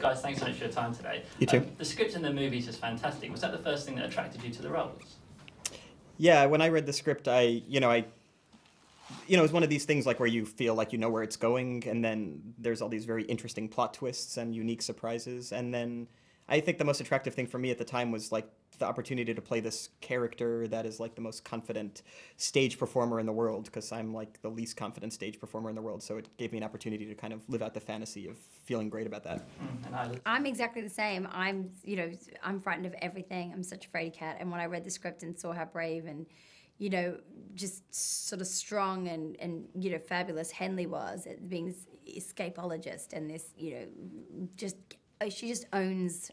Guys, thanks so much for your time today. You too. The script in the movie is just fantastic. Was that the first thing that attracted you to the roles? Yeah, when I read the script, it was one of these things like where you feel like you know where it's going, and then there's all these very interesting plot twists and unique surprises. And then I think the most attractive thing for me at the time was like the opportunity to play this character that is like the most confident stage performer in the world, because I'm like the least confident stage performer in the world. So it gave me an opportunity to kind of live out the fantasy of feeling great about that. I'm exactly the same. I'm frightened of everything. I'm such a fraidy cat. And when I read the script and saw how brave and just sort of strong and fabulous Henley was at being this escapologist and this, she just owns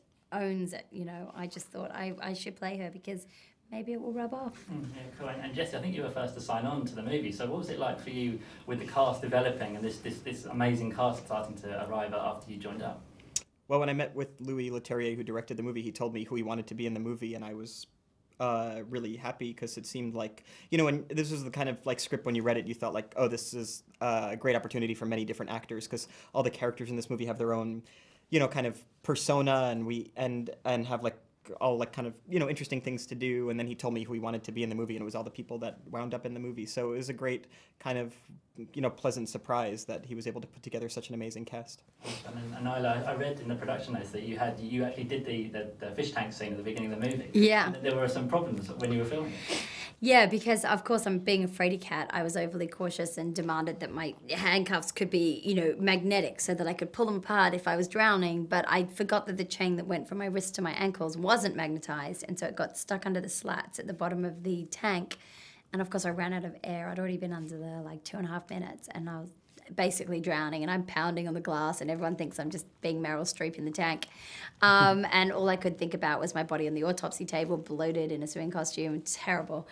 it, I just thought I should play her because maybe it will rub off. Yeah, cool. And Jesse, I think you were first to sign on to the movie, so what was it like for you with the cast developing and this amazing cast starting to arrive after you joined up? Well, when I met with Louis Leterrier, who directed the movie, he told me who he wanted to be in the movie, and I was really happy because it seemed like, when this was the kind of like script when you read it, you thought like, oh, this is a great opportunity for many different actors, because all the characters in this movie have their own kind of persona, and have like all like kind of interesting things to do. And then he told me who he wanted to be in the movie, and it was all the people that wound up in the movie. So it was a great kind of pleasant surprise that he was able to put together such an amazing cast. And Isla, I read in the production notes that you actually did the fish tank scene at the beginning of the movie. Yeah. And there were some problems when you were filming it. Yeah, because of course I'm being a fraidy cat. I was overly cautious and demanded that my handcuffs could be, magnetic so that I could pull them apart if I was drowning. But I forgot that the chain that went from my wrist to my ankles wasn't magnetized, and so it got stuck under the slats at the bottom of the tank. And of course I ran out of air. I'd already been under there like 2.5 minutes, and I was basically drowning, and I'm pounding on the glass, and everyone thinks I'm just being Meryl Streep in the tank. And all I could think about was my body on the autopsy table, bloated in a swimming costume. Terrible.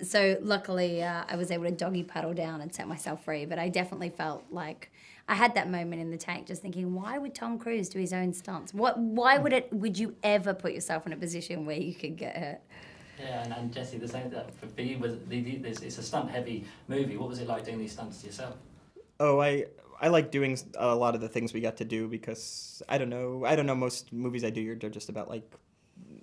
So luckily, I was able to doggy paddle down and set myself free. But I definitely felt like I had that moment in the tank, just thinking, why would Tom Cruise do his own stunts? Why would you ever put yourself in a position where you could get hurt? Yeah, and Jesse, the same for you was it's a stunt-heavy movie. What was it like doing these stunts yourself? Oh, I like doing a lot of the things we got to do because I don't know most movies I do they're just about like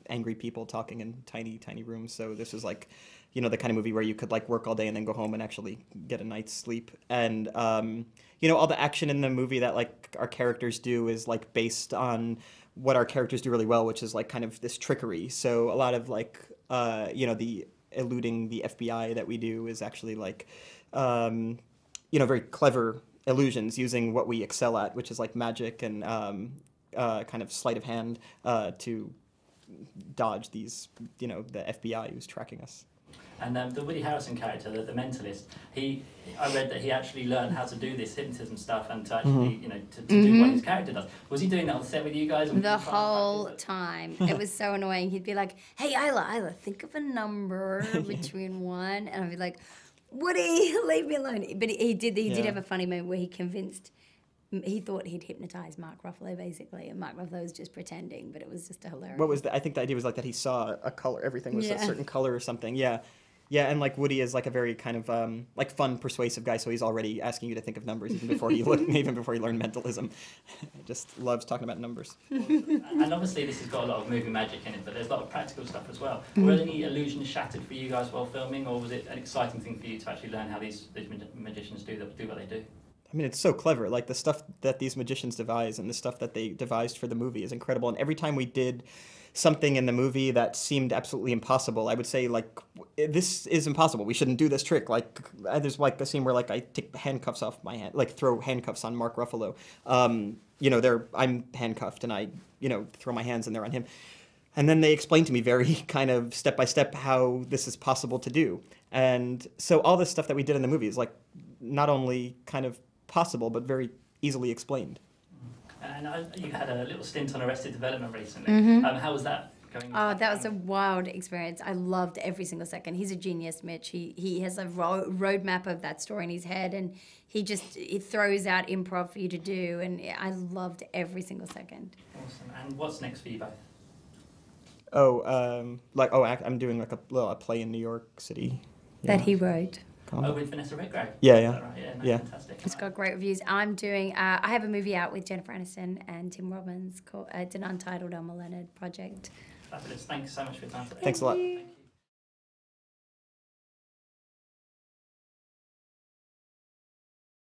angry people talking in tiny rooms. So this was like, the kind of movie where you could like work all day and then go home and actually get a night's sleep. And all the action in the movie that like our characters do is like based on what our characters do really well, which is like kind of this trickery. So a lot of like the eluding the FBI that we do is actually like very clever illusions using what we excel at, which is like magic and kind of sleight of hand to dodge these, the FBI who's tracking us. And the Woody Harrelson character, the mentalist, I read that he actually learned how to do this hypnotism stuff and to actually, to do what his character does. Was he doing that on set with you guys? The whole time. It was so annoying. He'd be like, hey, Isla, think of a number between 1, and I'd be like, Woody, leave me alone. But he did have a funny moment where he thought he'd hypnotize Mark Ruffalo, basically, and Mark Ruffalo was just pretending, but it was just hilarious. I think the idea was like that he saw a color, everything was a certain color or something, yeah. Yeah, and like Woody is like a very kind of like fun, persuasive guy, so he's already asking you to think of numbers even before he learned mentalism. Just loves talking about numbers. And obviously this has got a lot of movie magic in it, but there's a lot of practical stuff as well. Were any illusions shattered for you guys while filming, or was it an exciting thing for you to actually learn how these magicians do what they do? I mean, it's so clever. Like the stuff that these magicians devise and the stuff that they devised for the movie is incredible. And every time we did something in the movie that seemed absolutely impossible, I would say, like, this is impossible. We shouldn't do this trick. Like, there's like a scene where like I take handcuffs off my hand, like throw handcuffs on Mark Ruffalo. I'm handcuffed and I, throw my hands in there on him. And then they explained to me very kind of step by step how this is possible to do. And so all this stuff that we did in the movie is like not only kind of possible, but very easily explained. And you had a little stint on Arrested Development recently. How was that going? Oh, that was a wild experience. I loved every single second. He's a genius, Mitch. He has a roadmap of that story in his head, and he throws out improv for you to do, and I loved every single second. Awesome. And what's next for you both? I'm doing like a play in New York City. that he wrote. Oh, with Vanessa Redgrave. Yeah, Is yeah. that right? Yeah, no, Yeah. fantastic. It's got great reviews. I'm doing. I have a movie out with Jennifer Aniston and Tim Robbins called. It's an untitled Elmer Leonard project. Fabulous. Thanks so much for your time today. Thanks a lot. Thank you.